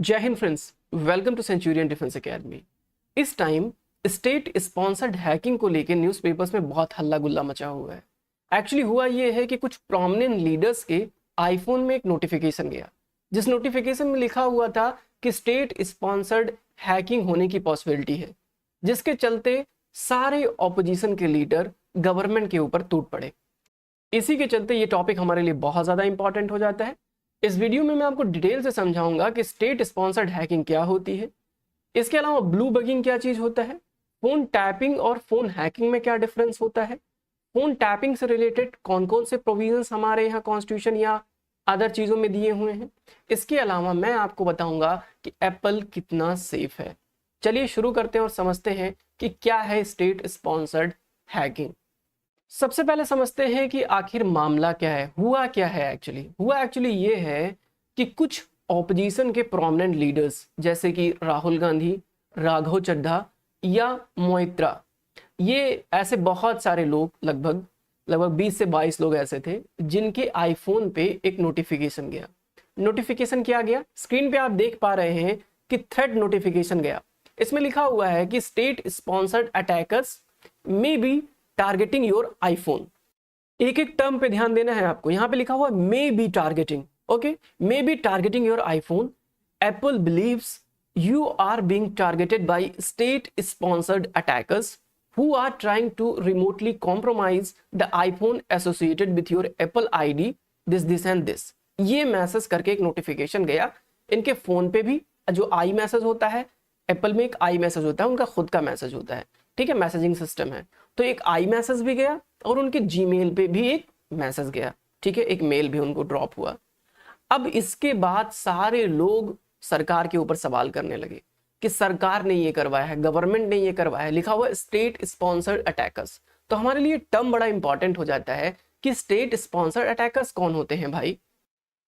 जय हिंद friends, welcome to Centurion Defence Academy. इस टाइम स्टेट स्पॉन्सर्ड हैकिंग को लेकर न्यूज़पेपर्स में बहुत हल्ला गुल्ला मचा हुआ है। एक्चुअली हुआ ये है कि कुछ प्रोमिनेंट लीडर्स के आईफोन में एक नोटिफिकेशन गया, जिस नोटिफिकेशन में लिखा हुआ था कि स्टेट स्पॉन्सर्ड हैकिंग होने की पॉसिबिलिटी है, जिसके चलते सारे ऑपोजिशन के लीडर गवर्नमेंट के ऊपर टूट पड़े। इसी के चलते ये टॉपिक हमारे लिए बहुत ज़्यादा इंपॉर्टेंट हो जाता है। इस वीडियो में मैं आपको डिटेल से समझाऊंगा कि स्टेट स्पॉन्सर्ड हैकिंग क्या होती है, इसके अलावा ब्लू बगिंग क्या चीज़ होता है, फोन टैपिंग और फोन हैकिंग में क्या डिफरेंस होता है, फोन टैपिंग से रिलेटेड कौन कौन से प्रोविजंस हमारे यहाँ कॉन्स्टिट्यूशन या अदर चीज़ों में दिए हुए हैं। इसके अलावा मैं आपको बताऊंगा कि एप्पल कितना सेफ है। चलिए शुरू करते हैं और समझते हैं कि क्या है स्टेट स्पॉन्सर्ड हैकिंग। सबसे पहले समझते हैं कि आखिर मामला क्या है, हुआ क्या है। एक्चुअली ये है कि कुछ ऑपोजिशन के प्रोमिनेंट लीडर्स जैसे कि राहुल गांधी, राघव चड्ढा या मोइत्रा, ये ऐसे बहुत सारे लोग, लगभग 20 से 22 लोग ऐसे थे जिनके आईफोन पे एक नोटिफिकेशन गया। नोटिफिकेशन क्या गया, स्क्रीन पे आप देख पा रहे हैं कि थ्रेट नोटिफिकेशन गया। इसमें लिखा हुआ है कि state sponsored attackers may be targeting your iPhone. एक एक टर्म पे ध्यान देना है आपको। यहां पे लिखा हुआ है may be targeting, okay, may be targeting your iPhone. Apple believes you are being targeted by state sponsored attackers who are trying to remotely compromise the iPhone associated with your Apple ID this and this। ये message करके एक notification गया इनके phone पे भी। जो I message होता है, एप्पल में एक आई मैसेज होता है, उनका खुद का मैसेज होता है, ठीक है, मैसेजिंग सिस्टम है। तो एक आई मैसेज भी गया और उनके जीमेल पे भी एक मैसेज गया, ठीक है, एक मेल भी उनको ड्रॉप हुआ। अब इसके बाद सारे लोग सरकार के ऊपर सवाल करने लगे कि सरकार ने ये करवाया है, गवर्नमेंट ने ये करवाया है। लिखा हुआ है स्टेट स्पॉन्सर्ड अटैकर्स। तो हमारे लिए टर्म बड़ा इंपॉर्टेंट हो जाता है कि स्टेट स्पॉन्सर्ड अटैकर्स कौन होते हैं भाई।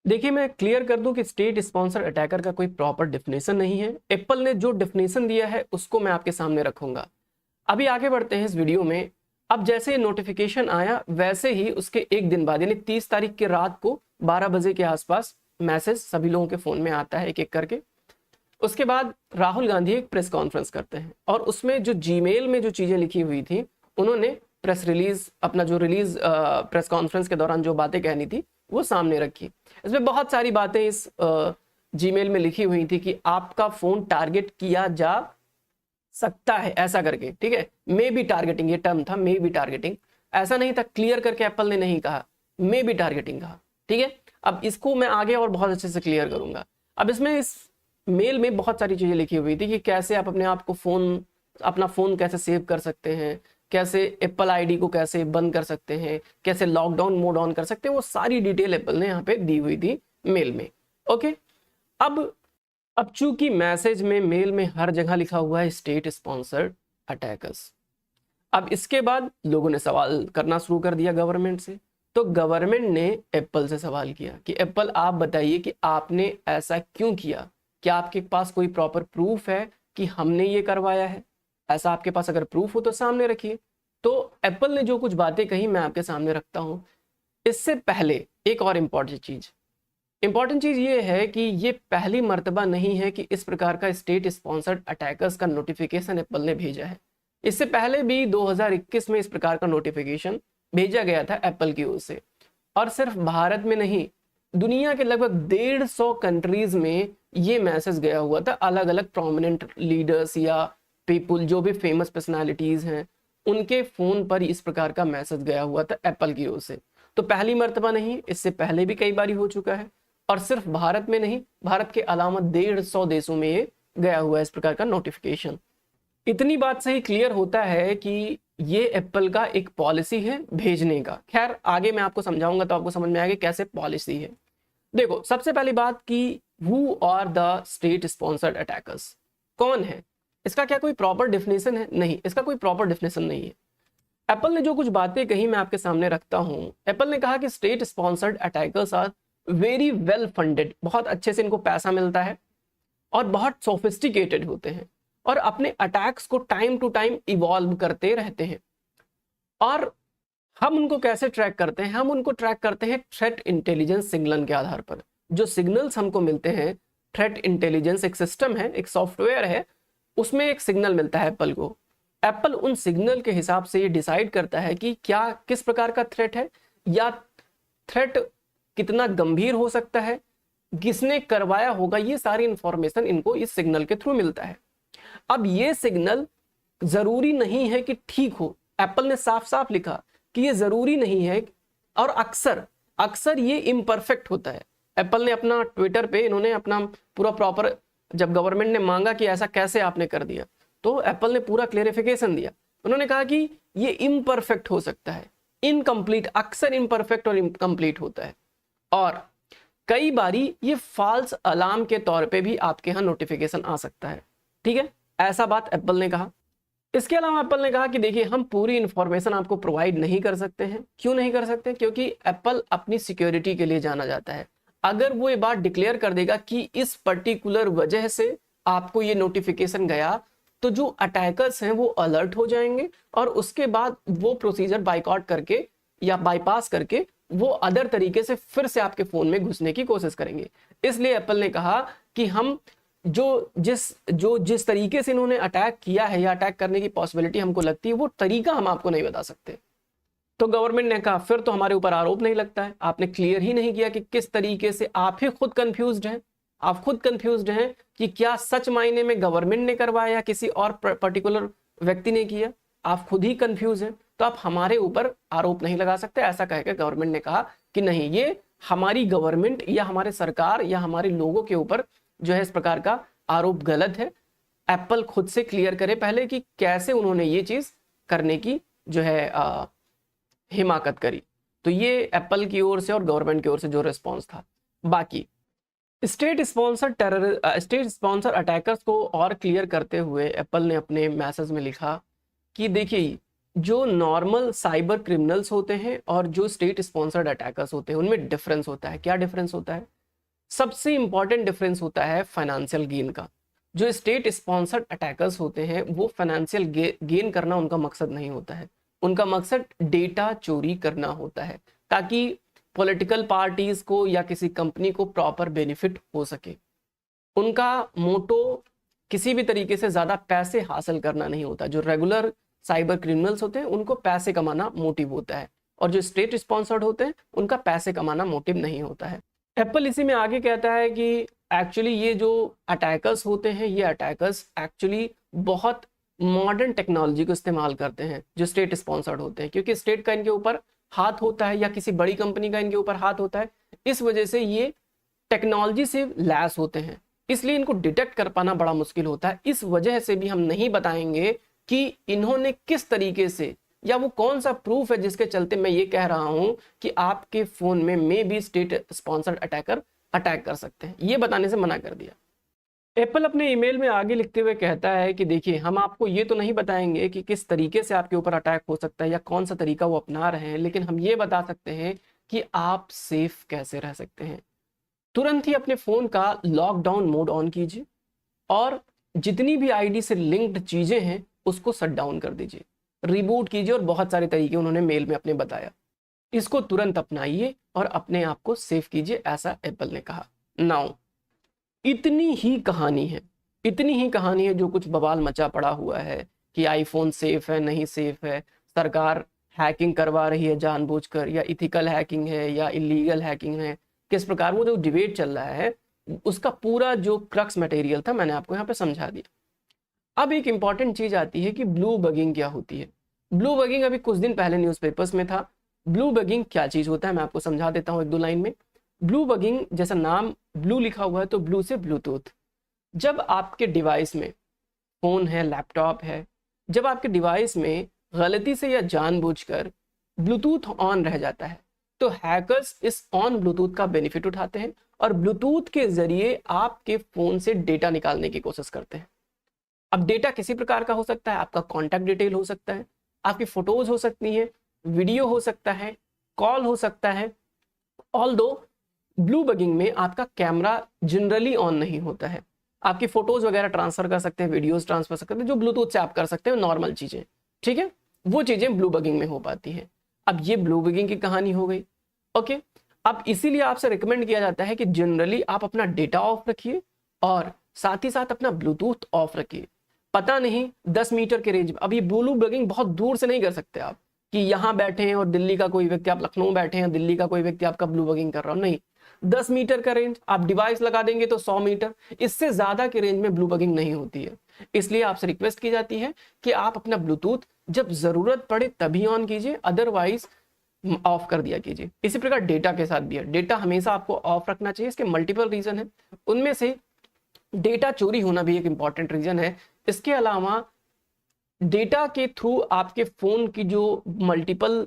देखिए, मैं क्लियर कर दूं कि स्टेट स्पॉन्सर्ड अटैकर का कोई प्रॉपर डेफिनेशन नहीं है। एप्पल ने जो डेफिनेशन दिया है उसको मैं आपके सामने रखूंगा। अभी आगे बढ़ते हैं इस वीडियो में। अब जैसे नोटिफिकेशन आया वैसे ही उसके एक दिन बाद यानी 30 तारीख के रात को 12 बजे के आसपास मैसेज सभी लोगों के फोन में आता है एक एक करके। उसके बाद राहुल गांधी एक प्रेस कॉन्फ्रेंस करते हैं और उसमें जो जीमेल में जो चीजें लिखी हुई थी उन्होंने प्रेस रिलीज, अपना जो रिलीज प्रेस कॉन्फ्रेंस के दौरान जो बातें कहनी थी वो सामने रखी। इसमें बहुत सारी बातें इस जीमेल में लिखी हुई थी कि आपका फोन टारगेट किया जा सकता है ऐसा करके, ठीक है। मे बी टारगेटिंग ये टर्म था, मे बी टारगेटिंग, ऐसा नहीं था, क्लियर करके एप्पल ने नहीं कहा, मे बी टारगेटिंग कहा, ठीक है। अब इसको मैं आगे और बहुत अच्छे से क्लियर करूंगा। अब इसमें इस मेल में बहुत सारी चीजें लिखी हुई थी कि कैसे आप अपने आप को अपना फोन कैसे सेव कर सकते हैं, कैसे एप्पल आईडी को कैसे बंद कर सकते हैं, कैसे लॉकडाउन मोड ऑन कर सकते हैं, वो सारी डिटेल एप्पल ने यहाँ पे दी हुई थी मेल में, ओके। अब चूंकि मैसेज में, मेल में हर जगह लिखा हुआ है स्टेट स्पॉन्सर्ड अटैकर्स, अब इसके बाद लोगों ने सवाल करना शुरू कर दिया गवर्नमेंट से। तो गवर्नमेंट ने एप्पल से सवाल किया कि एप्पल आप बताइए कि आपने ऐसा क्यों किया, क्या आपके पास कोई प्रॉपर प्रूफ है कि हमने ये करवाया है? ऐसा आपके पास अगर प्रूफ हो तो सामने रखिए। तो एप्पल ने जो कुछ बातें कही मैं आपके सामने रखता हूं। इससे पहले एक और इम्पॉर्टेंट चीज ये है कि ये पहली मर्तबा नहीं है कि इस प्रकार का स्टेट स्पॉन्सर्ड अटैकर्स का नोटिफिकेशन एप्पल ने भेजा है। इससे पहले भी 2021 में इस प्रकार का नोटिफिकेशन भेजा गया था एप्पल की ओर से। और सिर्फ भारत में नहीं, दुनिया के लगभग 150 कंट्रीज में ये मैसेज गया हुआ था। अलग अलग प्रोमिनेंट लीडर्स या पीपुल, जो भी फेमस पर्सनालिटीज हैं, उनके फोन पर इस प्रकार का मैसेज गया हुआ था एप्पल की ओर से। तो पहली मर्तबा नहीं, इससे पहले भी कई बार हो चुका है। और सिर्फ भारत में नहीं, भारत के अलावा 150 देशों में ये गया हुआ है इस प्रकार का नोटिफिकेशन। इतनी बात से ही क्लियर होता है कि ये एप्पल का एक पॉलिसी है भेजने का। खैर आगे मैं आपको समझाऊंगा तो आपको समझ में आएगा कैसे पॉलिसी है। देखो, सबसे पहली बात कि who are the state sponsored attackers, कौन है? इसका क्या कोई प्रॉपर डेफिनेशन है? नहीं, इसका कोई प्रॉपर डेफिनेशन नहीं है। एप्पल ने जो कुछ बातें कही मैं आपके सामने रखता हूं। एप्पल ने कहा कि state sponsored attackers are very well funded, बहुत अच्छे से इनको पैसा मिलता है और बहुत सोफिस्टिकेटेड होते हैं और अपने अटैक्स को टाइम टू टाइम इवॉल्व करते रहते हैं। और हम उनको कैसे ट्रैक करते हैं? हम उनको ट्रैक करते हैं थ्रेट इंटेलिजेंस सिग्नल के आधार पर। जो सिग्नल्स हमको मिलते हैं थ्रेट इंटेलिजेंस एक सिस्टम है, एक सॉफ्टवेयर है, उसमें एक सिग्नल मिलता है एप्पल को। एप्पल उन सिग्नल के हिसाब से ये डिसाइड करता है कि क्या किस प्रकार का थ्रेट है, या थ्रेट कितना गंभीर हो सकता है, किसने करवाया होगा, ये सारी इंफॉर्मेशन इनको इस सिग्नल के थ्रू मिलता है। अब ये सिग्नल जरूरी नहीं है कि ठीक हो, एप्पल ने साफ साफ लिखा कि ये जरूरी नहीं है, और अक्सर अक्सर ये इम्परफेक्ट होता है। एप्पल ने अपना ट्विटर पे इन्होंने अपना पूरा प्रॉपर, जब गवर्नमेंट ने मांगा कि ऐसा कैसे आपने कर दिया, तो एप्पल ने पूरा क्लेरिफिकेशन दिया। उन्होंने कहा कि ये इम्परफेक्ट हो सकता है, इनकम्प्लीट, अक्सर इम्परफेक्ट और इनकम्प्लीट होता है, और कई बारी ये फॉल्स अलार्म के तौर पे भी आपके यहाँ नोटिफिकेशन आ सकता है। ठीक है, ऐसा बात एप्पल ने कहा। इसके अलावा एप्पल ने कहा कि देखिए हम पूरी इंफॉर्मेशन आपको प्रोवाइड नहीं कर सकते हैं। क्यों नहीं कर सकते? क्योंकि एप्पल अपनी सिक्योरिटी के लिए जाना जाता है। अगर वो ये बात डिक्लेयर कर देगा कि इस पर्टिकुलर वजह से आपको ये नोटिफिकेशन गया, तो जो अटैकर्स हैं वो अलर्ट हो जाएंगे और उसके बाद वो प्रोसीजर बाइकआउट करके या बाईपास करके वो अदर तरीके से फिर से आपके फोन में घुसने की कोशिश करेंगे। इसलिए एप्पल ने कहा कि हम जिस तरीके से इन्होंने अटैक किया है या अटैक करने की पॉसिबिलिटी हमको लगती है, वो तरीका हम आपको नहीं बता सकते। तो गवर्नमेंट ने कहा फिर तो हमारे ऊपर आरोप नहीं लगता है, आपने क्लियर ही नहीं किया कि किस तरीके से, आप ही खुद कंफ्यूज्ड हैं, आप खुद कंफ्यूज्ड हैं कि क्या सच मायने में गवर्नमेंट ने करवाया या किसी और पर्टिकुलर व्यक्ति ने किया, आप खुद ही कंफ्यूज हैं, तो आप हमारे ऊपर आरोप नहीं लगा सकते। ऐसा कहकर गवर्नमेंट ने कहा कि नहीं, ये हमारी गवर्नमेंट या हमारे सरकार या हमारे लोगों के ऊपर जो है इस प्रकार का आरोप गलत है। एप्पल खुद से क्लियर करे पहले कि कैसे उन्होंने ये चीज करने की जो है हिमाकत करी। तो ये एप्पल की ओर से और गवर्नमेंट की ओर से जो रिस्पॉन्स था। बाकी स्टेट स्पॉन्सर अटैकर्स को और क्लियर करते हुए एप्पल ने अपने मैसेज में लिखा कि देखिए, जो नॉर्मल साइबर क्रिमिनल्स होते हैं और जो स्टेट स्पॉन्सर्ड अटैकर्स होते हैं उनमें डिफरेंस होता है। क्या डिफरेंस होता है? सबसे इंपॉर्टेंट डिफरेंस होता है फाइनेंशियल गेन का। जो स्टेट स्पॉन्सर्ड अटैकर्स होते हैं वो फाइनेंशियल गेन करना उनका मकसद नहीं होता है, उनका मकसद डेटा चोरी करना होता है, ताकि पॉलिटिकल पार्टीज को या किसी कंपनी को प्रॉपर बेनिफिट हो सके। उनका मोटो किसी भी तरीके से ज्यादा पैसे हासिल करना नहीं होता। जो रेगुलर साइबर क्रिमिनल्स होते हैं उनको पैसे कमाना मोटिव होता है, और जो स्टेट स्पॉन्सर्ड होते हैं उनका पैसे कमाना मोटिव नहीं होता है। एप्पल इसी में आगे कहता है कि एक्चुअली ये जो अटैकर्स होते हैं, ये अटैकर्स एक्चुअली बहुत मॉडर्न टेक्नोलॉजी को इस्तेमाल करते हैं जो स्टेट स्पॉन्सर्ड होते हैं, क्योंकि स्टेट का इनके ऊपर हाथ होता है या किसी बड़ी कंपनी का इनके ऊपर हाथ होता है। इस वजह से ये टेक्नोलॉजी से लैस होते हैं, इसलिए इनको डिटेक्ट कर पाना बड़ा मुश्किल होता है। इस वजह से भी हम नहीं बताएंगे कि इन्होंने किस तरीके से या वो कौन सा प्रूफ है जिसके चलते मैं ये कह रहा हूं कि आपके फोन में may be state sponsored attacker attack कर सकते हैं, ये बताने से मना कर दिया। एप्पल अपने ईमेल में आगे लिखते हुए कहता है कि देखिए, हम आपको ये तो नहीं बताएंगे कि किस तरीके से आपके ऊपर अटैक हो सकता है या कौन सा तरीका वो अपना रहे हैं, लेकिन हम ये बता सकते हैं कि आप सेफ कैसे रह सकते हैं। तुरंत ही अपने फोन का लॉकडाउन मोड ऑन कीजिए और जितनी भी आईडी से लिंक्ड चीजें हैं उसको शट डाउन कर दीजिए, रिबूट कीजिए, और बहुत सारे तरीके उन्होंने मेल में अपने बताया। इसको तुरंत अपनाइए और अपने आप को सेफ कीजिए, ऐसा एप्पल ने कहा। नाउ इतनी ही कहानी है जो कुछ बवाल मचा पड़ा हुआ है कि आईफोन सेफ है नहीं सेफ है, सरकार हैकिंग करवा रही है जानबूझकर, या इथिकल हैकिंग है या इलीगल हैकिंग है, किस प्रकार वो जो डिबेट चल रहा है उसका पूरा जो क्रक्स मटेरियल था मैंने आपको यहाँ पे समझा दिया। अब एक इंपॉर्टेंट चीज आती है कि ब्लू बगिंग क्या होती है। ब्लू बगिंग अभी कुछ दिन पहले न्यूज़पेपर्स में था। ब्लू बगिंग क्या चीज होता है मैं आपको समझा देता हूँ एक दो लाइन में। ब्लू बगिंग, जैसा नाम ब्लू लिखा हुआ है तो ब्लू से ब्लूटूथ। जब आपके डिवाइस में फोन है, लैपटॉप है, जब आपके डिवाइस में गलती से या जानबूझकर ब्लूटूथ ऑन रह जाता है तो हैकर्स इस ऑन ब्लूटूथ का बेनिफिट उठाते हैं और ब्लूटूथ के जरिए आपके फोन से डेटा निकालने की कोशिश करते हैं। अब डेटा किसी प्रकार का हो सकता है, आपका कॉन्टैक्ट डिटेल हो सकता है, आपकी फोटोज हो सकती हैं, वीडियो हो सकता है, कॉल हो सकता है। ऑल्दो ब्लू बगिंग में आपका कैमरा जनरली ऑन नहीं होता है, आपकी फोटोज वगैरह ट्रांसफर कर सकते हैं, वीडियोस ट्रांसफर कर सकते हैं, जो ब्लूटूथ से आप कर सकते हैं नॉर्मल चीजें, ठीक है, वो चीजें ब्लू बगिंग में हो पाती हैं। अब ये ब्लू बगिंग की कहानी हो गई। ओके, अब इसीलिए आपसे रिकमेंड किया जाता है कि जनरली आप अपना डेटा ऑफ रखिए और साथ ही साथ अपना ब्लूटूथ ऑफ रखिए। पता नहीं 10 मीटर के रेंज में, अब ये ब्लू बगिंग बहुत दूर से नहीं कर सकते आप कि यहाँ बैठे हैं और दिल्ली का कोई व्यक्ति, आप लखनऊ बैठे हैं, दिल्ली का कोई व्यक्ति आपका ब्लू बगिंग कर रहा हो, नहीं। 10 मीटर का रेंज, आप डिवाइस लगा देंगे तो 100 मीटर, इससे ज्यादा के रेंज में ब्लू बगिंग नहीं होती है। इसलिए आपसे रिक्वेस्ट की जाती है कि आप अपना ब्लूटूथ जब जरूरत पड़े तभी ऑन कीजिए, अदरवाइज ऑफ कर दिया कीजिए। इसी प्रकार डेटा के साथ भी है, डेटा हमेशा आपको ऑफ रखना चाहिए। इसके मल्टीपल रीजन है, उनमें से डेटा चोरी होना भी एक इंपॉर्टेंट रीजन है। इसके अलावा डेटा के थ्रू आपके फोन की जो मल्टीपल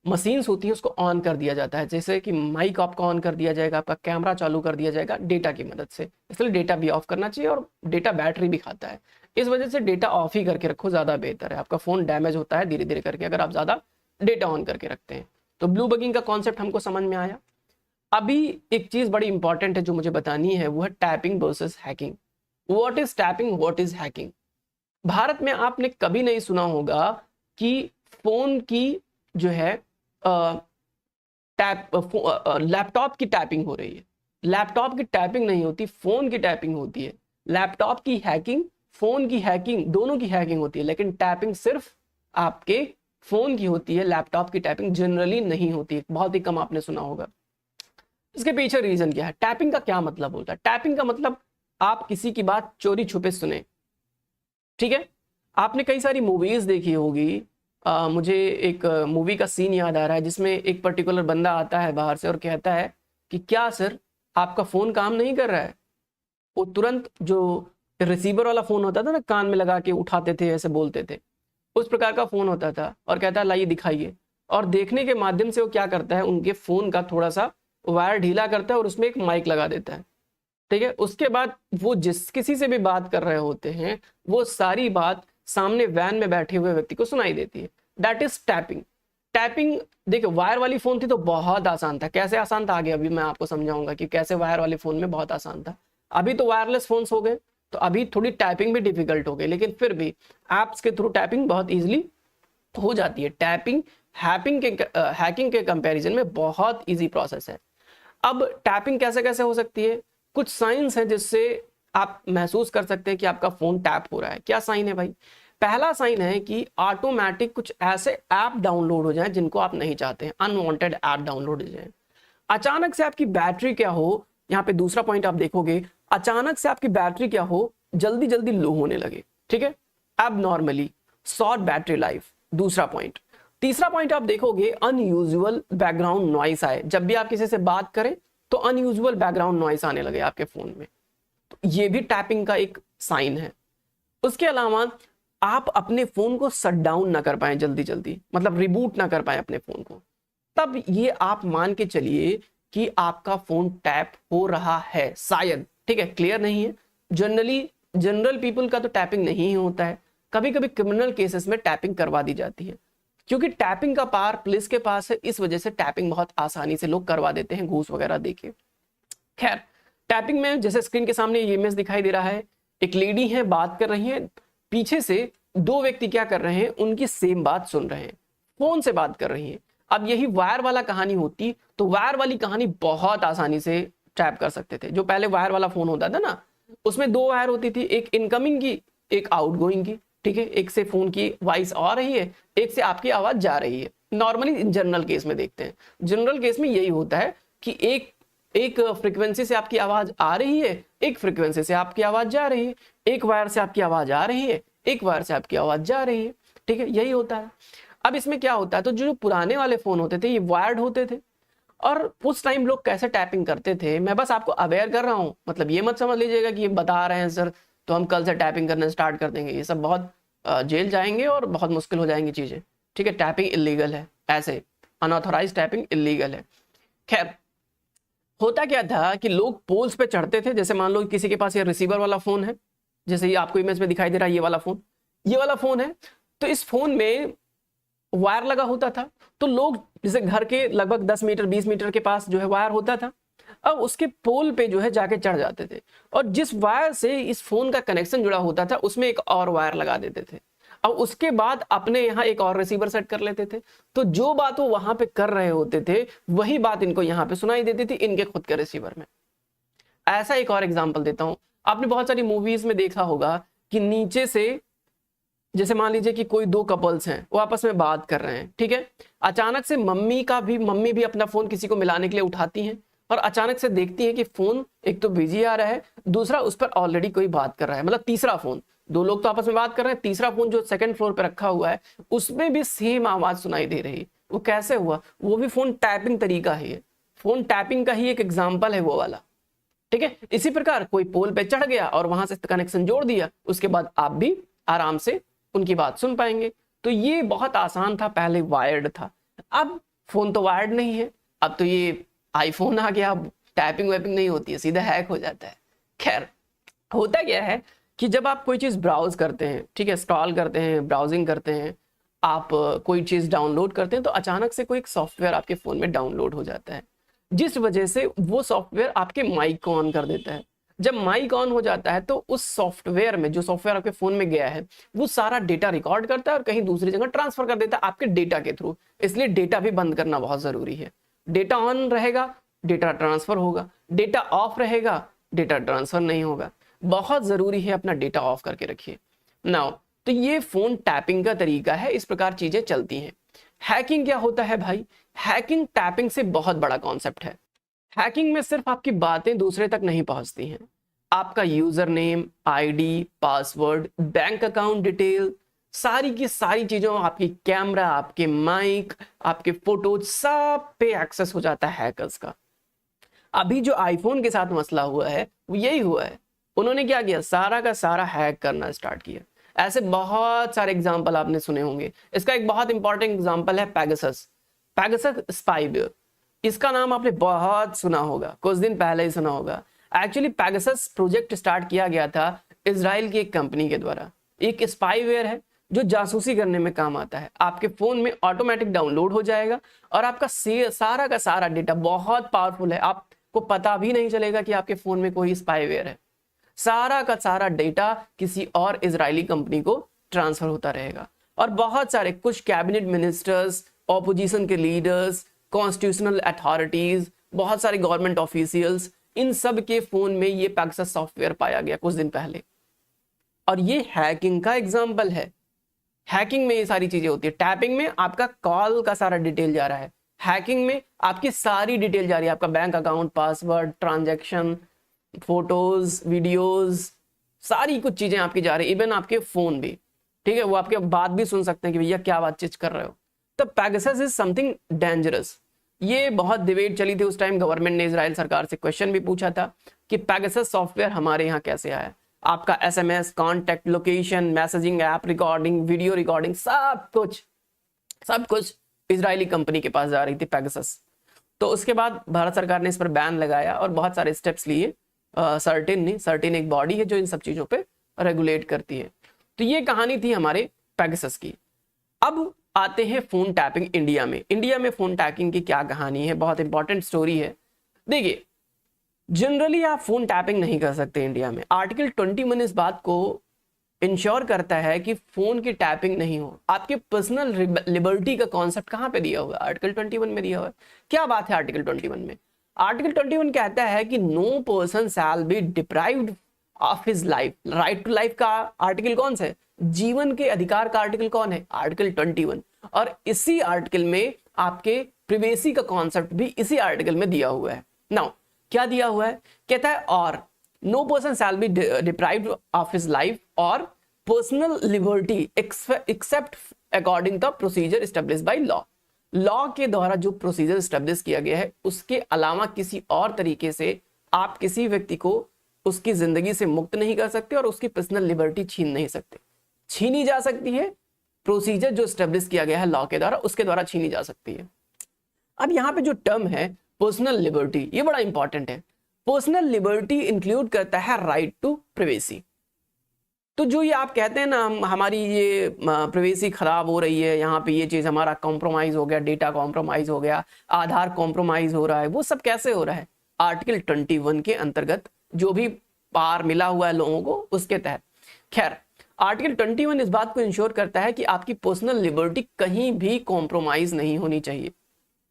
मशीन्स होती है उसको ऑन कर दिया जाता है, जैसे कि माइक आपका ऑन कर दिया जाएगा, आपका कैमरा चालू कर दिया जाएगा डेटा की मदद से। इसलिए डेटा भी ऑफ करना चाहिए, और डेटा बैटरी भी खाता है, इस वजह से डेटा ऑफ ही करके रखो, ज्यादा बेहतर है। आपका फोन डैमेज होता है धीरे धीरे करके अगर आप ज्यादा डेटा ऑन करके रखते हैं। तो ब्लू बगिंग का कॉन्सेप्ट हमको समझ में आया। अभी एक चीज बड़ी इंपॉर्टेंट है जो मुझे बतानी है, वो है tapping versus hacking. What is tapping, what is hacking? Bharat में आपने कभी नहीं सुना होगा कि फोन की जो है लैपटॉप की टैपिंग हो रही है। लैपटॉप की टैपिंग नहीं होती, फोन की टैपिंग होती है। लैपटॉप की हैकिंग, फोन की हैकिंग, दोनों की हैकिंग होती है, लेकिन टैपिंग सिर्फ आपके फोन की होती है। लैपटॉप की टैपिंग जनरली नहीं होती है, बहुत ही कम आपने सुना होगा। इसके पीछे रीजन क्या है? टैपिंग का क्या मतलब होता है? टैपिंग का मतलब आप किसी की बात चोरी छुपे सुने, ठीक है। आपने कई सारी मूवीज देखी होगी, मुझे एक मूवी का सीन याद आ रहा है जिसमें एक पर्टिकुलर बंदा आता है बाहर से और कहता है कि क्या सर आपका फोन काम नहीं कर रहा है? वो तुरंत जो रिसीवर वाला फोन होता था ना, कान में लगा के उठाते थे, ऐसे बोलते थे, उस प्रकार का फोन होता था, और कहता है लाइए दिखाइए। और देखने के माध्यम से वो क्या करता है, उनके फोन का थोड़ा सा वायर ढीला करता है और उसमें एक माइक लगा देता है, ठीक है। उसके बाद वो जिस किसी से भी बात कर रहे होते हैं वो सारी बात सामने वैन में बैठे हुए व्यक्ति को सुनाई देती है। That is tapping. टैपिंग देखिए, वायर वाली फोन थी तो बहुत आसान था। कैसे आसान था आगे अभी मैं आपको समझाऊंगा कि कैसे वायर वाले फोन में बहुत आसान था। अभी तो वायरलेस फोन्स हो गए तो अभी थोड़ी टैपिंग भी डिफिकल्ट हो गई, लेकिन फिर भी एप्स के थ्रू टैपिंग बहुत इजीली हो जाती है। टैपिंग हैकिंग के कंपैरिजन में बहुत इजी प्रोसेस है। अब टैपिंग कैसे कैसे हो सकती है? कुछ साइंस है जिससे आप महसूस कर सकते हैं कि आपका फोन टैप हो रहा है। क्या साइन है भाई? पहला साइन है कि ऑटोमेटिक कुछ ऐसे ऐप डाउनलोड हो जाएं जिनको आप नहीं चाहते हैं, अनवांटेड ऐप डाउनलोड हो जाए। अचानक से आपकी बैटरी क्या हो, यहाँ पे दूसरा पॉइंट आप देखोगे, अचानक से आपकी बैटरी क्या हो, जल्दी जल्दी लो होने लगे, ठीक है, एबनॉर्मली शॉर्ट बैटरी लाइफ, दूसरा पॉइंट। तीसरा पॉइंट आप देखोगे अनयूजुअल बैकग्राउंड नॉइस आए। जब भी आप किसी से बात करें तो अनयूजुअल बैकग्राउंड नॉइस आने लगे आपके फोन में, तो ये भी टैपिंग का एक साइन है। उसके अलावा आप अपने फोन को शट डाउन ना कर पाए जल्दी जल्दी, मतलब रिबूट ना कर पाए अपने फोन को, तब ये आप मान के चलिए कि आपका फोन टैप हो रहा है शायद, ठीक है, क्लियर नहीं है। जनरल पीपल का तो टैपिंग नहीं होता है, कभी कभी क्रिमिनल केसेस में टैपिंग करवा दी जाती है, क्योंकि टैपिंग का पावर पुलिस के पास है, इस वजह से टैपिंग बहुत आसानी से लोग करवा देते हैं घूस वगैरह देके। खैर, टैपिंग में जैसे स्क्रीन के सामने ये इमेज दिखाई दे रहा है, एक लेडी है बात कर रही है, पीछे से दो व्यक्ति क्या कर रहे हैं, उनकी सेम बात सुन रहे हैं, फोन से बात कर रही है। अब यही वायर वाला कहानी होती तो वायर वाली कहानी बहुत आसानी से टैप कर सकते थे। जो पहले वायर वाला फोन होता था ना, उसमें दो वायर होती थी, एक इनकमिंग की एक आउटगोइंग की, ठीक है, एक से फोन की वॉइस आ रही है, एक से आपकी आवाज जा रही है। नॉर्मली जनरल केस में देखते हैं, जनरल केस में यही होता है कि एक फ्रीक्वेंसी से आपकी आवाज आ रही है, एक फ्रीक्वेंसी से आपकी आवाज जा रही है, एक वायर से आपकी आवाज आ रही है, एक वायर से आपकी आवाज जा रही है, ठीक है, यही होता है। अब इसमें क्या होता है, तो जो पुराने वाले फोन होते थे ये वायर्ड होते थे, और उस टाइम लोग कैसे टैपिंग करते थे, मैं बस आपको अवेयर कर रहा हूं, मतलब ये मत समझ लीजिएगा कि ये बता रहे हैं सर तो हम कल से टैपिंग करना स्टार्ट कर देंगे, ये सब बहुत जेल जाएंगे और बहुत मुश्किल हो जाएंगी चीजें, ठीक है। टैपिंग इलीगल है, ऐसे अनऑथोराइज टैपिंग इलीगल है। खैर, होता क्या था कि लोग पोल्स पे चढ़ते थे, जैसे मान लो किसी के पास ये रिसीवर वाला फोन है, जैसे ये आपको इमेज में दिखाई दे रहा है, ये वाला फोन है, तो इस फोन में वायर लगा होता था, तो लोग जैसे घर के लगभग 10 मीटर 20 मीटर के पास जो है वायर होता था, अब उसके पोल पे जो है जाके चढ़ जाते थे, और जिस वायर से इस फोन का कनेक्शन जुड़ा होता था उसमें एक और वायर लगा देते थे, अब उसके बाद अपने यहाँ एक और रिसीवर सेट कर लेते थे, तो जो बात वो वहां पे कर रहे होते थे वही बात इनको यहाँ पे सुनाई देती थी इनके खुद के रिसीवर में। ऐसा एक और एग्जांपल देता हूं, आपने बहुत सारी मूवीज में देखा होगा कि नीचे से, जैसे मान लीजिए कि कोई दो कपल्स हैं, वो आपस में बात कर रहे हैं, ठीक है, अचानक से मम्मी भी अपना फोन किसी को मिलाने के लिए उठाती हैं और अचानक से देखती है कि फोन एक तो बिजी आ रहा है, दूसरा उस पर ऑलरेडी कोई बात कर रहा है, मतलब तीसरा फोन, दो लोग तो आपस में बात कर रहे हैं, तीसरा फोन जो सेकंड फ्लोर पे रखा हुआ है उसमें भी सेम आवाज सुनाई दे रही है। वो कैसे हुआ? वो भी फोन टैपिंग तरीका है, फोन टैपिंग का ही एक एग्जाम्पल है वो वाला, ठीक है। इसी प्रकार कोई पोल पे चढ़ गया और वहां से कनेक्शन जोड़ दिया, उसके बाद आप भी आराम से उनकी बात सुन पाएंगे। तो ये बहुत आसान था, पहले वायर्ड था, अब फोन तो वायर्ड नहीं है, अब तो ये आईफोन आ गया, अब टैपिंग वैपिंग नहीं होती है, सीधा हैक हो जाता है। खैर, होता क्या है कि जब आप कोई चीज ब्राउज करते हैं, ठीक है, स्क्रॉल करते हैं, ब्राउजिंग करते हैं, आप कोई चीज डाउनलोड करते हैं, तो अचानक से कोई एक सॉफ्टवेयर आपके फोन में डाउनलोड हो जाता है, जिस वजह से वो सॉफ्टवेयर आपके माइक को ऑन कर देता है। जब माइक ऑन हो जाता है तो उस सॉफ्टवेयर में, जो सॉफ्टवेयर आपके फोन में गया है, वो सारा डेटा रिकॉर्ड करता है और कहीं दूसरी जगह ट्रांसफर कर देता है आपके डेटा के थ्रू। इसलिए डेटा भी बंद करना बहुत जरूरी है। डेटा ऑन रहेगा, डेटा ट्रांसफर होगा, डेटा ऑफ रहेगा, डेटा ट्रांसफर नहीं होगा। बहुत जरूरी है अपना डेटा ऑफ करके रखिए। नाउ, तो ये फोन टैपिंग का तरीका है, इस प्रकार चीजें चलती हैं। हैकिंग क्या होता है भाई? हैकिंग टैपिंग से बहुत बड़ा कॉन्सेप्ट है। हैकिंग में सिर्फ आपकी बातें दूसरे तक नहीं पहुंचती हैं, आपका user name, ID, password, bank account detail, सारी की सारी चीजों, आपकी कैमरा, आपके माइक, आपके फोटोज, सब पे एक्सेस हो जाता है हैकर्स का। अभी जो आईफोन के साथ मसला हुआ है वो यही हुआ है। उन्होंने क्या किया? सारा का सारा हैक करना स्टार्ट किया। ऐसे बहुत सारे एग्जाम्पल आपने सुने होंगे। इसका एक बहुत इंपॉर्टेंट एग्जाम्पल है पैगासस। पैगासस स्पाईवेयर, इसका नाम आपने बहुत सुना होगा, कुछ दिन पहले ही सुना होगा। एक्चुअली पैगासस प्रोजेक्ट स्टार्ट किया गया था इजराइल की एक कंपनी के द्वारा। एक स्पाईवेयर है जो जासूसी करने में काम आता है। आपके फोन में ऑटोमेटिक डाउनलोड हो जाएगा और आपका सारा का सारा डेटा बहुत पावरफुल है, आपको पता भी नहीं चलेगा कि आपके फोन में कोई स्पाईवेयर है। सारा का सारा डेटा किसी और इजरायली कंपनी को ट्रांसफर होता रहेगा। और बहुत सारे, कुछ कैबिनेट मिनिस्टर्स, ऑपोजिशन के लीडर्स, कॉन्स्टिट्यूशनल अथॉरिटीज, बहुत सारे गवर्नमेंट ऑफिशियल्स, इन सब के फोन में ये पैगासस सॉफ्टवेयर पाया गया कुछ दिन पहले। और ये हैकिंग का एग्जाम्पल है। हैकिंग में ये सारी चीजें होती है। टैपिंग में आपका कॉल का सारा डिटेल जा रहा है, हैकिंग में आपकी सारी डिटेल जा रही है, आपका bank account, password, transaction, photos, videos, सारी कुछ चीजें आपकी जा रही है, इवन आपके फोन भी, ठीक है। वो आपके बात भी सुन सकते हैं कि भैया क्या बातचीत कर रहे हो। तो पैगासस इज समथिंग डेंजरस। ये बहुत डिबेट चली थी उस टाइम। गवर्नमेंट ने इजराइल सरकार से क्वेश्चन भी पूछा था कि पैगासस सॉफ्टवेयर हमारे यहाँ कैसे आया। आपका SMS, contact, location, messaging app, recording, video recording, सब कुछ इजरायली कंपनी के पास जा रही थी, पैगासस। तो उसके बाद भारत सरकार ने इस पर बैन लगाया और बहुत सारे स्टेप्स लिए। सर्टेन एक बॉडी है जो इन सब चीजों पे रेगुलेट करती है। तो ये कहानी थी हमारे पैगासस की। अब आते हैं फोन टैपिंग इंडिया में। इंडिया में फोन टैपिंग की क्या कहानी है, बहुत इंपॉर्टेंट स्टोरी है। देखिए, जनरली आप फोन टैपिंग नहीं कर सकते इंडिया में। आर्टिकल 21 इस बात को इंश्योर करता है कि फोन की टैपिंग नहीं हो। आपके पर्सनल लिबर्टी का कॉन्सेप्ट कहां पे दिया हुआ है? आर्टिकल 21 में दिया हुआ है। क्या बात है आर्टिकल 21 में? आर्टिकल 21 कहता है कि no person shall be deprived of his life. Right to life का आर्टिकल कौन सा है? जीवन के अधिकार का आर्टिकल कौन है? आर्टिकल 21। और इसी आर्टिकल में आपके प्रिवेसी का कॉन्सेप्ट भी इसी आर्टिकल में दिया हुआ है। नाउ, क्या दिया हुआ है? कहता है और no person shall be deprived of his life और personal liberty except according the procedure established by law. Law के द्वारा जो प्रोसीजर एस्टेब्लिश किया गया है उसके अलावा किसी और तरीके से आप किसी व्यक्ति को उसकी जिंदगी से मुक्त नहीं कर सकते और उसकी पर्सनल लिबर्टी छीन नहीं सकते। छीनी जा सकती है, प्रोसीजर जो एस्टेब्लिश किया गया है लॉ के द्वारा, उसके द्वारा छीनी जा सकती है। अब यहाँ पे जो टर्म है पर्सनल लिबर्टी, ये बड़ा इंपॉर्टेंट है। पर्सनल लिबर्टी इंक्लूड करता है राइट टू प्राइवेसी। तो जो ये आप कहते हैं ना, हमारी ये प्राइवेसी खराब हो रही है, यहाँ पे ये चीज हमारा कॉम्प्रोमाइज हो गया, डेटा कॉम्प्रोमाइज हो गया, आधार कॉम्प्रोमाइज हो रहा है, वो सब कैसे हो रहा है? आर्टिकल 21 के अंतर्गत जो भी पार मिला हुआ है लोगों को, उसके तहत। खैर, आर्टिकल 21 इस बात को इंश्योर करता है कि आपकी पर्सनल लिबर्टी कहीं भी कॉम्प्रोमाइज नहीं होनी चाहिए,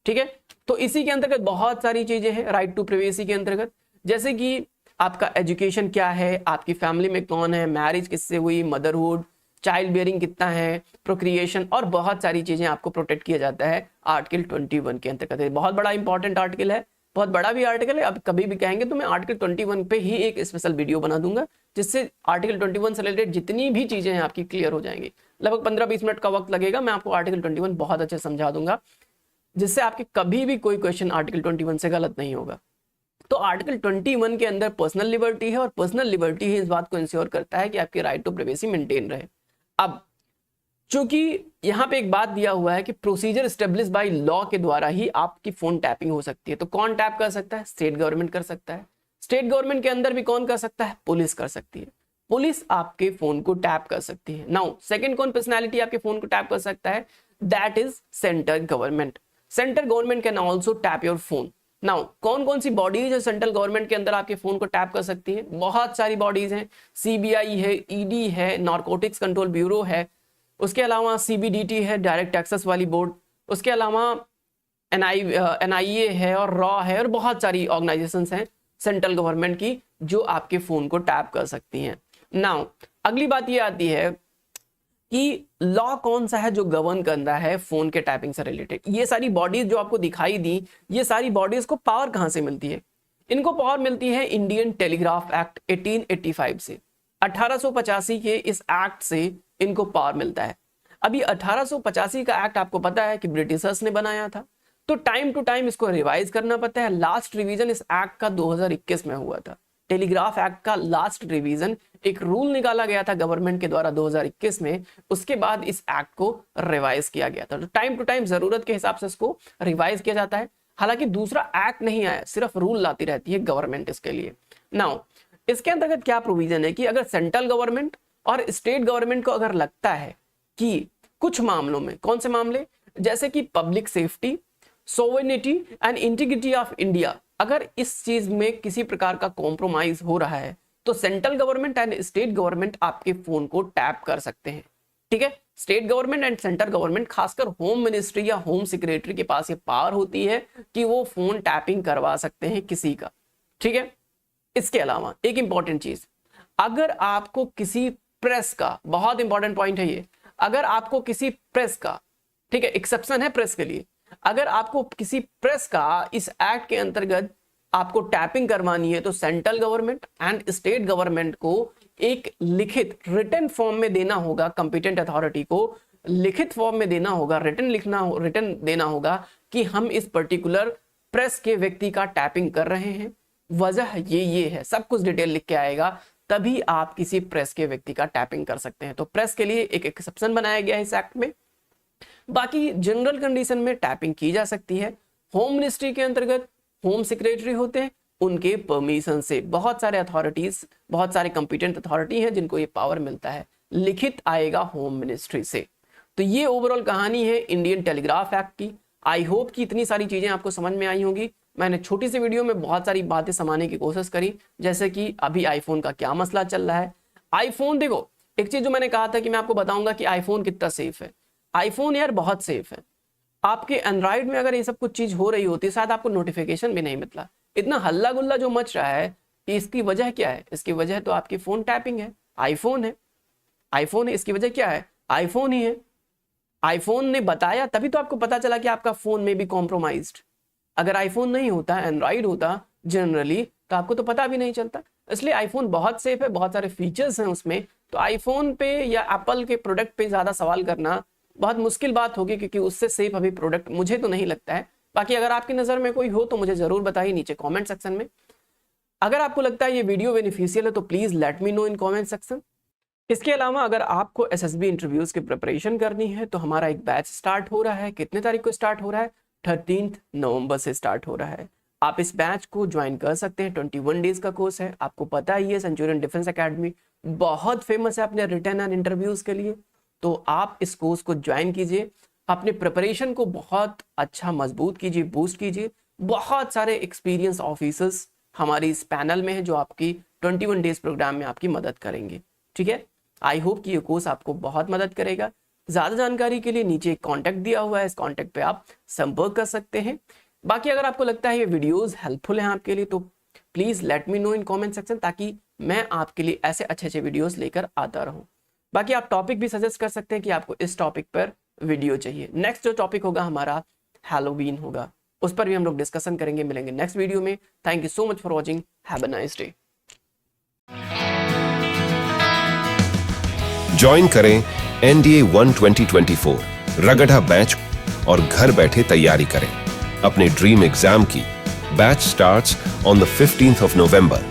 ठीक है। तो इसी के अंतर्गत बहुत सारी चीजें हैं राइट टू प्राइवेसी के अंतर्गत, जैसे कि आपका एजुकेशन क्या है, आपकी फैमिली में कौन है, मैरिज किससे हुई, मदरहुड, चाइल्ड बियरिंग कितना है, प्रोक्रिएशन और बहुत सारी चीजें आपको प्रोटेक्ट किया जाता है आर्टिकल 21 के अंतर्गत। बहुत बड़ा इंपॉर्टेंट आर्टिकल है, बहुत बड़ा भी आर्टिकल है। अब कभी भी कहेंगे तो मैं आर्टिकल 21 पे ही एक स्पेशल वीडियो बना दूंगा, जिससे आर्टिकल 21 से रिलेटेड जितनी भी चीजें हैं आपकी क्लियर हो जाएंगी। लगभग 15-20 मिनट का वक्त लगेगा, मैं आपको आर्टिकल 21 बहुत अच्छे समझा दूंगा, जिससे आपके कभी भी कोई क्वेश्चन आर्टिकल 21 से गलत नहीं होगा। तो आर्टिकल 21 के अंदर पर्सनल लिबर्टी है, और पर्सनल लिबर्टी ही इस बात को इंश्योर करता है कि आपकी राइट टू प्राइवेसी मेंटेन रहे। अब चूंकि यहां पे एक बात दिया हुआ है कि प्रोसीजर स्टेब्लिश बाय लॉ के द्वारा ही आपकी फोन टैपिंग हो सकती है, तो कौन टैप कर सकता है? स्टेट गवर्नमेंट कर सकता है। स्टेट गवर्नमेंट के अंदर भी कौन कर सकता है? पुलिस कर सकती है। पुलिस आपके फोन को टैप कर सकती है। नाउ सेकंड कौन पर्सनालिटी आपके फोन को टैप कर सकता है? That is central government. Central government can also tap your phone. Now कौन कौन सी बॉडीज है सेंट्रल गवर्नमेंट के अंदर आपके फोन को टैप कर सकती है? बहुत सारी बॉडीज हैं। सीबीआई है, ईडी है, नारकोटिक्स कंट्रोल ब्यूरो है, उसके अलावा सीबीडीटी है, डायरेक्ट एक्सेस वाली बोर्ड, उसके अलावा एनआईए है और रॉ है, और बहुत सारी ऑर्गेनाइजेशंस हैं सेंट्रल गवर्नमेंट की जो आपके फोन को टैप कर सकती हैं। नाउ अगली बात ये आती है कि लॉ कौन सा है जो गवर्न करता है फोन के टैपिंग से रिलेटेड। ये सारी बॉडीज जो आपको दिखाई दी, ये सारी बॉडीज को पावर कहां से मिलती है? इनको पावर मिलती है इंडियन टेलीग्राफ एक्ट 1885 से। 1885 के इस एक्ट से इनको पावर मिलता है। अभी 1885 का एक्ट आपको पता है कि ब्रिटिशर्स ने बनाया था, तो टाइम टू टाइम इसको रिवाइज करना पड़ता है। लास्ट रिवीजन इस एक्ट का 2021 में हुआ था। टेलीग्राफ एक्ट का लास्ट रिवीजन, एक रूल निकाला गया था गवर्नमेंट के द्वारा 2021 में, उसके बाद इस एक्ट को रिवाइज किया गया था। तो टाइम टू टाइम जरूरत के हिसाब से इसको रिवाइज किया जाता है। हालांकि दूसरा एक्ट नहीं आया, सिर्फ रूल लाती रहती है गवर्नमेंट इसके लिए। नाउ इसके अंतर्गत क्या प्रोविजन है कि अगर सेंट्रल गवर्नमेंट और स्टेट गवर्नमेंट को अगर लगता है कि कुछ मामलों में, कौन से मामले, जैसे कि public safety, sovereignty and integrity of India, अगर इस चीज में किसी प्रकार का कॉम्प्रोमाइज हो रहा है तो central government and state government आपके फोन को टैप कर सकते हैं। ठीक है, state government and central government, खासकर होम मिनिस्ट्री या होम सेक्रेटरी के पास ये पावर होती है कि वो फोन टैपिंग करवा सकते हैं किसी का। ठीक है, इसके अलावा एक इंपॉर्टेंट चीज, अगर आपको किसी प्रेस का, बहुत इंपॉर्टेंट पॉइंट है ये, अगर आपको किसी प्रेस का, ठीक है, एक्सेप्शन है प्रेस के लिए, अगर आपको किसी प्रेस का इस एक्ट के अंतर्गत आपको टैपिंग करवानी है तो central government and state government को एक लिखित रिटन फॉर्म में देना होगा, कंपिटेंट अथॉरिटी को लिखित फॉर्म में देना होगा, रिटन देना होगा कि हम इस पर्टिकुलर प्रेस के व्यक्ति का टैपिंग कर रहे हैं, वजह ये है, सब कुछ डिटेल लिख के आएगा, तभी आप किसी प्रेस के व्यक्ति का टैपिंग कर सकते हैं। तो प्रेस के लिए एक एक्सेप्शन बनाया गया है इस एक्ट में। बाकी जनरल कंडीशन में टैपिंग की जा सकती है। होम मिनिस्ट्री के अंतर्गत होम सेक्रेटरी होते हैं, उनके परमिशन से। बहुत सारे अथॉरिटीज, बहुत सारे कंपिटेंट अथॉरिटी हैं जिनको ये पावर मिलता है, लिखित आएगा होम मिनिस्ट्री से। तो ये ओवरऑल कहानी है इंडियन टेलीग्राफ एक्ट की। आई होप कि इतनी सारी चीजें आपको समझ में आई होंगी। मैंने छोटी सी वीडियो में बहुत सारी बातें समाने की कोशिश करी, जैसे कि अभी आईफोन का क्या मसला चल रहा है। आईफोन, देखो एक चीज जो मैंने कहा था कि मैं आपको बताऊंगा कि आईफोन कितना सेफ है। आईफोन यार बहुत सेफ है। आपके एंड्रॉइड में अगर ये सब कुछ चीज हो रही होती, शायद आपको नोटिफिकेशन भी नहीं मिलता। इतना हल्ला गुल्ला जो मच रहा है, इसकी वजह क्या है? इसकी वजह तो आपकी फोन टैपिंग है, आईफोन है, आईफोन है। इसकी वजह क्या है? आईफोन ही है। आईफोन ने बताया तभी तो आपको पता चला कि आपका फोन में भी कॉम्प्रोमाइज्ड। अगर आईफोन नहीं होता, एंड्रॉइड होता जनरली, तो आपको तो पता भी नहीं चलता। इसलिए आईफोन बहुत सेफ है, बहुत सारे फीचर्स हैं उसमें। तो आईफोन पे या एप्पल के प्रोडक्ट पे ज्यादा सवाल करना बहुत मुश्किल बात होगी, क्योंकि उससे सेफ अभी प्रोडक्ट मुझे तो नहीं लगता है। बाकी अगर आपकी नजर में कोई हो तो मुझे जरूर बताइए नीचे कमेंट सेक्शन में। अगर आपको लगता है ये वीडियो बेनिफिशियल है तो please let me know in comment section. इसके अलावा अगर आपको एसएसबी इंटरव्यूज की प्रिपरेशन करनी है तो हमारा एक बैच स्टार्ट हो रहा है। कितने तारीख को स्टार्ट हो रहा है? 13 नवंबर से स्टार्ट हो रहा है। आप इस बैच को ज्वाइन कर सकते हैं। 21 डेज का कोर्स है। आपको पता ही है सेंचुरियन डिफेंस एकेडमी बहुत फेमस है अपने रिटन एंड इंटरव्यूज के लिए। तो आप इस कोर्स को ज्वाइन कीजिए, अपने प्रिपरेशन को बहुत अच्छा मजबूत कीजिए, बूस्ट कीजिए। बहुत सारे एक्सपीरियंस ऑफिसर्स हमारी इस पैनल में है जो आपकी 21 डेज प्रोग्राम में आपकी मदद करेंगे। ठीक है, आई होप कि ये कोर्स आपको बहुत मदद करेगा। ज्यादा जानकारी के लिए नीचे एक कॉन्टैक्ट दिया हुआ है, इस कॉन्टैक्ट पे आप संपर्क कर सकते हैं। बाकी अगर आपको लगता है ये वीडियोस हेल्पफुल हैं आपके लिए तो please let me know in comment section, ताकि मैं आपके लिए ऐसे अच्छे अच्छे वीडियोस लेकर आता रहूं। बाकी आप टॉपिक भी सजेस्ट कर सकते हैं कि आपको इस टॉपिक पर वीडियो चाहिए। नेक्स्ट जो टॉपिक होगा हमारा हैलोवीन होगा, उस पर भी हम लोग डिस्कशन करेंगे। मिलेंगे नेक्स्ट वीडियो में। Thank you so much for watching. Have a nice day. Join करें NDA 1 2024 रगड़ा बैच और घर बैठे तैयारी करें अपने ड्रीम एग्जाम की। Batch starts on the 15th of November.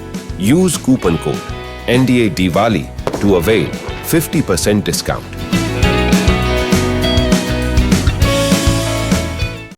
Use coupon code NDA Diwali to avail 50% discount.